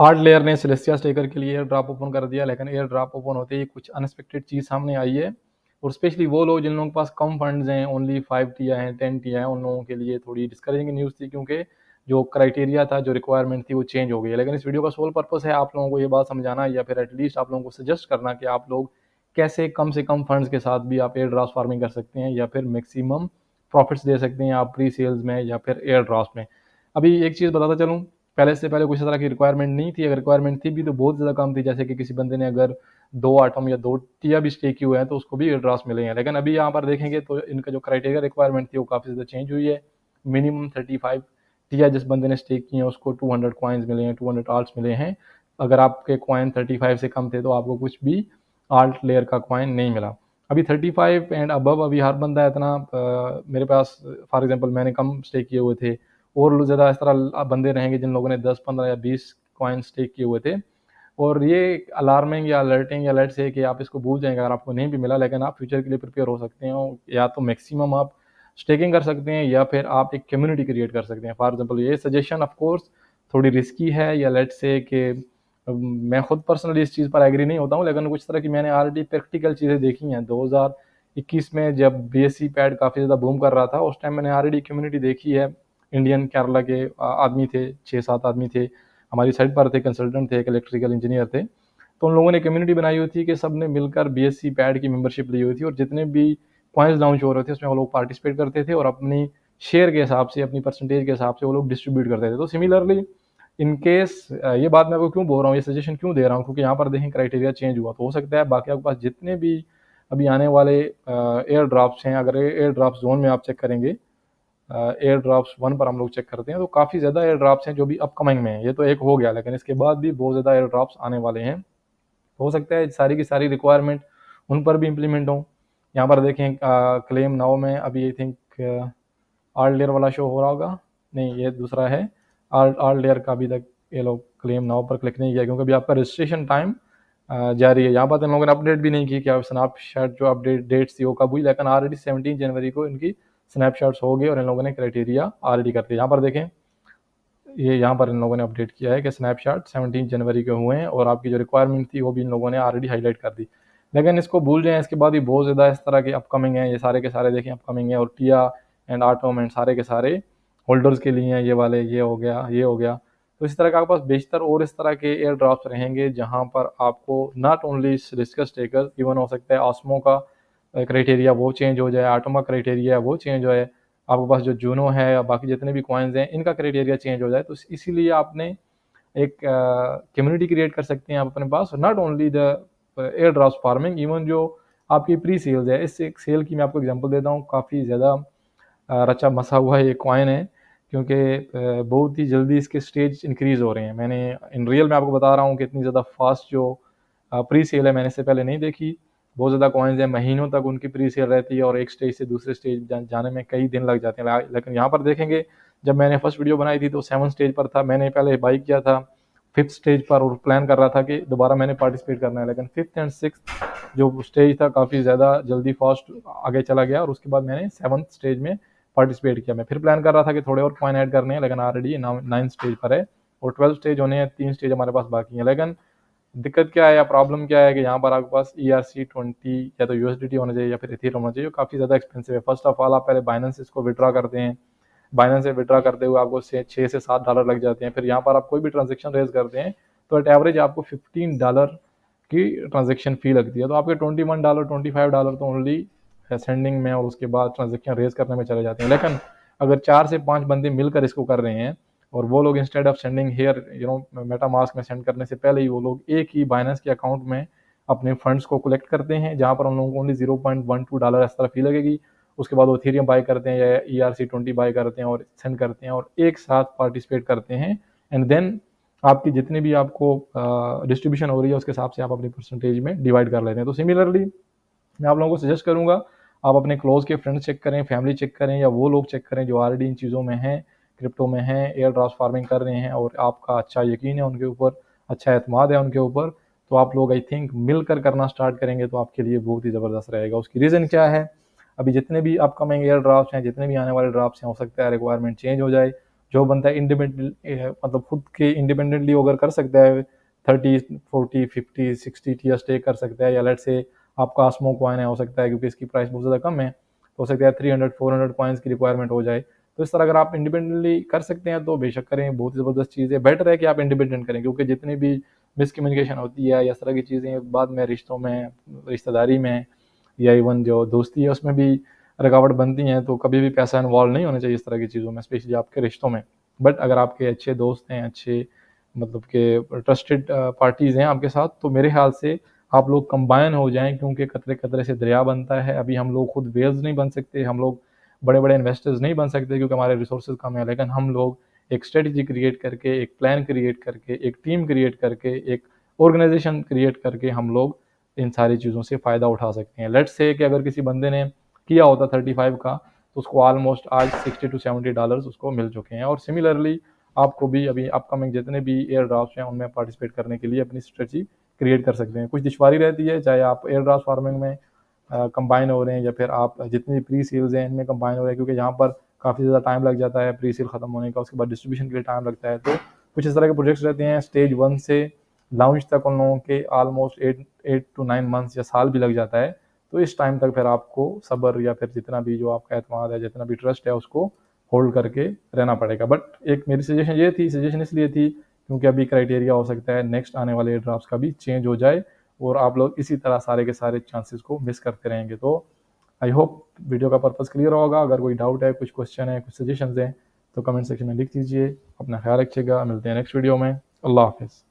Art layer ने Celestia Strecker के लिए एयर ड्रॉप ओपन कर दिया, लेकिन एयर ड्रॉप ओपन होते ही कुछ अनएक्सपेक्टेड चीज़ सामने आई है। और स्पेशली वो लोग जिन लोगों के पास कम फंड्स हैं, ओनली 5 टिया हैं, 10 टिया हैं, उन लोगों के लिए थोड़ी डिस्करेजिंग न्यूज़ थी, क्योंकि जो क्राइटेरिया था, जो रिक्वायरमेंट थी, वो चेंज हो गई है। लेकिन इस वीडियो का सोल पर्पस है आप लोगों को ये बात समझाना, या फिर एटलीस्ट आप लोगों को सजेस्ट करना कि आप लोग कैसे कम से कम फंड्स के साथ भी आप एयर ड्रॉप फार्मिंग कर सकते हैं, या फिर मैक्सिमम प्रॉफिट्स दे सकते हैं आप प्री सेल्स में या फिर एयर ड्रॉप्स में। अभी एक चीज़ बताता चलूँ, पहले से पहले कुछ इस तरह की रिक्वायरमेंट नहीं थी, अगर रिक्वायरमेंट थी भी तो बहुत ज़्यादा कम थी। जैसे कि किसी बंदे ने अगर 2 आटम या 2 टिया भी स्टे किए हुए हैं तो उसको भी एयर ड्रॉप्स मिले हैं। लेकिन अभी यहाँ पर देखेंगे तो इनका जो क्राइटेरिया रिक्वायरमेंट थी वो काफ़ी ज़्यादा चेंज हुई है। मिनिमम 35 टिया जिस बंदे ने स्टे किए हैं उसको 200 कॉइन्स मिले हैं, 200 आल्ट्स मिले हैं। अगर आपके कॉइन 35 से कम थे तो आपको कुछ भी आल्ट लेयर का कॉइन नहीं मिला। अभी 35 एंड अबव अभी हर बंदा इतना मेरे पास फॉर एग्जांपल मैंने कम स्टे किए हुए थे, और ज़्यादा इस तरह बंदे रहेंगे जिन लोगों ने 10, 15 या 20 कॉइन स्टे किए हुए थे। और ये अलार्मिंग या अलर्टिंग या अलर्ट से कि आप इसको भूल जाएंगे अगर आपको नहीं भी मिला, लेकिन आप फ्यूचर के लिए प्रिपेयर हो सकते हो। या तो मैक्सिमम आप स्टेकिंग कर सकते हैं, या फिर आप एक कम्युनिटी क्रिएट कर सकते हैं। फॉर एग्जांपल ये सजेशन ऑफ कोर्स थोड़ी रिस्की है, या लेट्स से कि मैं खुद पर्सनली इस चीज़ पर एग्री नहीं होता हूँ, लेकिन कुछ तरह की मैंने ऑलरेडी प्रैक्टिकल चीज़ें देखी हैं। 2021 में जब बीएससी पैड काफ़ी ज़्यादा बूम कर रहा था, उस टाइम मैंने ऑलरेडी कम्युनिटी देखी है। इंडियन केरला के आदमी थे, 6-7 आदमी थे, हमारी साइड पर थे, कंसल्टेंट थे, एक इलेक्ट्रिकल इंजीनियर थे। तो उन लोगों ने कम्युनिटी बनाई हुई थी कि सब ने मिलकर बीएससी पैड की मेंबरशिप ली हुई थी, और जितने भी कॉइन्स लॉन्च हो रहे थे उसमें वो लोग पार्टिसिपेट करते थे, और अपनी शेयर के हिसाब से, अपनी परसेंटेज के हिसाब से वो लोग डिस्ट्रीब्यूट करते थे। तो सिमिलरली इन केस ये बात मैं आपको क्यों बोल रहा हूँ, ये सजेशन क्यों दे रहा हूँ, क्योंकि यहाँ पर देखें क्राइटेरिया चेंज हुआ। तो हो सकता है बाकी आपके पास जितने भी अभी आने वाले एयर ड्रॉप्स हैं, अगर एयर ड्रॉप जोन में आप चेक करेंगे, एयर ड्रॉप्स 1 पर हम लोग चेक करते हैं तो काफ़ी ज़्यादा एयर ड्रॉप्स हैं जो भी अपकमिंग में है। ये तो एक हो गया, लेकिन इसके बाद भी बहुत ज़्यादा एयर ड्रॉप्स आने वाले हैं। हो सकता है सारी की सारी रिक्वायरमेंट उन पर भी इम्प्लीमेंट हो। यहाँ पर देखें क्लेम नाउ में अभी आई थिंक आर्ट लेयर वाला शो हो रहा होगा, नहीं ये दूसरा है। आर्ट लेयर का अभी तक ये लोग क्लेम नाउ पर क्लिक नहीं किया, क्योंकि अभी आपका रजिस्ट्रेशन टाइम जारी है। यहाँ पर इन लोगों ने अपडेट भी नहीं की कि आप स्नैपशॉट जो अपडेट डेट्स थी वो कब हुई, लेकिन ऑलरेडी 17 जनवरी को इनकी स्नैपशॉट्स हो गए और इन लोगों ने क्राइटेरिया ऑलरेडी कर दिया। यहाँ पर देखें, ये यहाँ पर इन लोगों ने अपडेट किया है कि स्नैपशॉट 17 जनवरी के हुए हैं, और आपकी जो रिक्वायरमेंट थी वो भी इन लोगों ने ऑलरेडी हाईलाइट कर दी। लेकिन इसको भूल जाएं, इसके बाद भी बहुत ज़्यादा इस तरह के अपकमिंग हैं। ये सारे के सारे देखें अपकमिंग है, और टिया एंड आटोम एंड सारे के सारे होल्डर्स के लिए हैं। ये वाले ये हो गया, ये हो गया। तो इस तरह का आपके पास बेशतर और इस तरह के एयर ड्रॉप्स रहेंगे, जहाँ पर आपको not only risks taker, even हो सकता है ऑस्मो का क्राइटेरिया वो चेंज हो जाए, आटोमा क्राइटेरिया वो चेंज हो जाए, आपके पास जो जूनो है या बाकी जितने भी कॉइन्स हैं इनका क्राइटेरिया चेंज हो जाए। तो इसीलिए आपने एक कम्युनिटी क्रिएट कर सकते हैं आप अपने पास, not only the air drops farming, even जो आपकी प्री सेल्स है। इस एक सेल की मैं आपको एग्जांपल देता हूँ, काफ़ी ज़्यादा रचा बसा हुआ ये कॉइन है, क्योंकि बहुत ही जल्दी इसके स्टेज इंक्रीज़ हो रहे हैं। मैंने इन रियल में आपको बता रहा हूँ कि इतनी ज़्यादा फास्ट जो प्री सेल है मैंने इससे पहले नहीं देखी। बहुत ज़्यादा कॉइन्स हैं, महीनों तक उनकी प्री सेल रहती है, और एक स्टेज से दूसरे स्टेज जाने में कई दिन लग जाते हैं। लेकिन यहाँ पर देखेंगे, जब मैंने फर्स्ट वीडियो बनाई थी तो 7 स्टेज पर था, मैंने पहले बाई किया था 5th स्टेज पर, और प्लान कर रहा था कि दोबारा मैंने पार्टिसिपेट करना है। लेकिन 5th एंड 6th जो स्टेज था काफ़ी ज़्यादा जल्दी फास्ट आगे चला गया, और उसके बाद मैंने 7th स्टेज में पार्टिसिपेट किया। मैं फिर प्लान कर रहा था कि थोड़े और कॉइन ऐड करने हैं, लेकिन ऑलरेडी 9th स्टेज पर है, और 12th स्टेज होने हैं, 3 स्टेज हमारे पास बाकी हैं। लेकिन दिक्कत क्या है या प्रॉब्लम क्या है कि यहाँ पर आपके पास ERC20 या तो USDT होना चाहिए या फिर इथेरियम होना चाहिए, जो काफ़ी ज़्यादा एक्सपेंसिव है। फर्स्ट ऑफ ऑल आप पहले बाइनेंस इसको विड्रॉ करते हैं, बाइनेंस से विड्रॉ करते हुए आपको 6 से 7 डॉलर लग जाते हैं। फिर यहाँ पर आप कोई भी ट्रांजेक्शन रेज करते हैं तो एट एवरेज आपको $15 की ट्रांजेक्शन फ़ी लगती है। तो आपके $21 $25 तो ओनली सेंडिंग में और उसके बाद ट्रांजेक्शन रेज करने में चले जाते हैं। लेकिन अगर 4 से 5 बंदे मिलकर इसको कर रहे हैं, और वो लोग instead of sending here MetaMask में सेंड करने से पहले ही वो लोग एक ही बाइनेंस के अकाउंट में अपने फंड्स को कलेक्ट करते हैं, जहाँ पर उन लोगों को ओनली $0.12 इस तरह फी लगेगी। उसके बाद वो इथेरियम बाय करते हैं या ERC20 बाय करते हैं और सेंड करते हैं, और एक साथ पार्टिसिपेट करते हैं। एंड देन आपकी जितनी भी आपको डिस्ट्रीब्यूशन हो रही है उसके हिसाब से आप अपनी परसेंटेज में डिवाइड कर लेते हैं। तो सिमिलरली मैं आप लोगों को सजेस्ट करूंगा, आप अपने क्लोज के फ्रेंड्स चेक करें, फैमिली चेक करें, या वो लोग चेक करें जो ऑलरेडी इन चीज़ों में हैं, क्रिप्टो में हैं, एयर ड्रॉप फार्मिंग कर रहे हैं, और आपका अच्छा यकीन है उनके ऊपर, अच्छा एतमाद है उनके ऊपर। तो आप लोग आई थिंक मिलकर करना स्टार्ट करेंगे तो आपके लिए बहुत ही ज़बरदस्त रहेगा। उसकी रीज़न क्या है, अभी जितने भी अपकमिंग एयर ड्रॉप्स हैं, जितने भी आने वाले ड्रॉप्स हैं, हो सकता है रिक्वायरमेंट चेंज हो जाए। जो बनता है इंडिपेंडेंट, मतलब खुद के इंडिपेंडेंटली अगर कर सकता है 30 40 50 60 टीयर स्टेक कर सकता है, या लेट से आपका स्मोक कॉइन है, हो सकता है क्योंकि इसकी प्राइस बहुत ज़्यादा कम है तो हो सकता है 300 400 कॉइन्स की रिक्वायरमेंट हो जाए। तो इस तरह अगर आप इंडिपेंडेंटली कर सकते हैं तो बेशक करें, बहुत ही ज़बरदस्त चीज़ है। बेटर है कि आप इंडिपेंडेंट करें, क्योंकि जितनी भी मिसकम्युनिकेशन होती है या इस तरह की चीज़ें बाद में रिश्तों में, रिश्तेदारी में, या इवन जो दोस्ती है उसमें भी रुकावट बनती हैं, तो कभी भी पैसा इन्वॉल्व नहीं होना चाहिए इस तरह की चीज़ों में, स्पेशली आपके रिश्तों में। बट अगर आपके अच्छे दोस्त हैं, अच्छे मतलब के ट्रस्टेड पार्टीज़ हैं आपके साथ, तो मेरे ख्याल से आप लोग कंबाइन हो जाएँ, क्योंकि कतरे कतरे से दरिया बनता है। अभी हम लोग खुद वेल्स नहीं बन सकते, हम लोग बड़े-बड़े इन्वेस्टर्स नहीं बन सकते क्योंकि हमारे रिसोर्सेज़ कम है, लेकिन हम लोग एक स्ट्रेटजी क्रिएट करके, एक प्लान क्रिएट करके, एक टीम क्रिएट करके, एक ऑर्गेनाइज़ेशन क्रिएट करके हम लोग इन सारी चीज़ों से फ़ायदा उठा सकते हैं। लेट्स से कि अगर किसी बंदे ने किया होता 35 का, तो उसको ऑलमोस्ट आज $60 to $70 उसको मिल चुके हैं। और सिमिलरली आपको भी अभी अपकमिंग जितने भी एयर ड्रॉप्स हैं उनमें पार्टिसिपेट करने के लिए अपनी स्ट्रेटजी क्रिएट कर सकते हैं। कुछ दुश्वारी रहती है, चाहे आप एयर ड्रॉप फार्मिंग में कंबाइन हो रहे हैं या फिर आप जितनी प्री सेल्स हैं इनमें कंबाइन हो रहे हैं, क्योंकि यहाँ पर काफ़ी ज़्यादा टाइम लग जाता है प्री सेल ख़त्म होने का, उसके बाद डिस्ट्रीब्यूशन के लिए टाइम लगता है। तो कुछ इस तरह के प्रोजेक्ट्स रहते हैं, स्टेज 1 से लॉन्च तक उन लोगों के ऑलमोस्ट 8 to 9 मंथ्स या साल भी लग जाता है। तो इस टाइम तक फिर आपको सब्र या फिर जितना भी जो आपका एतमाद है, जितना भी ट्रस्ट है, उसको होल्ड करके रहना पड़ेगा। बट एक मेरी सजेशन इसलिए थी क्योंकि अभी क्राइटेरिया हो सकता है नेक्स्ट आने वाले ड्राफ्ट्स का भी चेंज हो जाए और आप लोग इसी तरह सारे के सारे चांसेस को मिस करते रहेंगे। तो आई होप वीडियो का पर्पस क्लियर होगा। अगर कोई डाउट है, कुछ क्वेश्चन है, कुछ सजेशंस हैं, तो कमेंट सेक्शन में लिख दीजिए। अपना ख्याल रखिएगा, मिलते हैं नेक्स्ट वीडियो में। अल्लाह हाफिज़।